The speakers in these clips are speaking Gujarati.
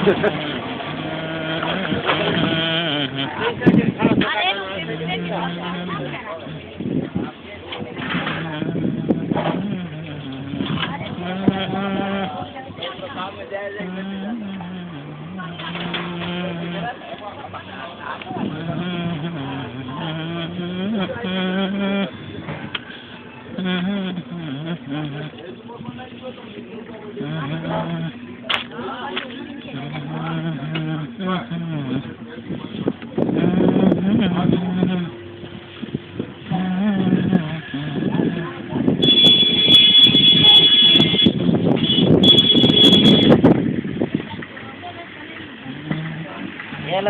એને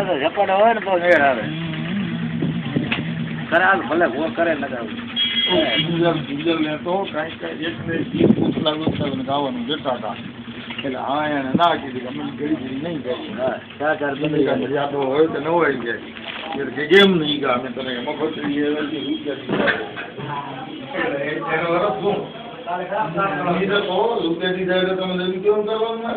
તો ઝપડ હોય ને તો મેળ આવે. કરે હાલ ભલે ગોળ કરે લગાવું. લેતો કાંઈ એક પૂછ લાગુ ગાવાનું જતા હતા એટલે હા એને ના કીધી અમે ઘડી નહીં કરી. હા 4 મજા તો હોય તો ન હોય કે કેમ નહીં ગા અમે તને મફત રૂપિયા દીધા તો તમે કેમ કરવાનું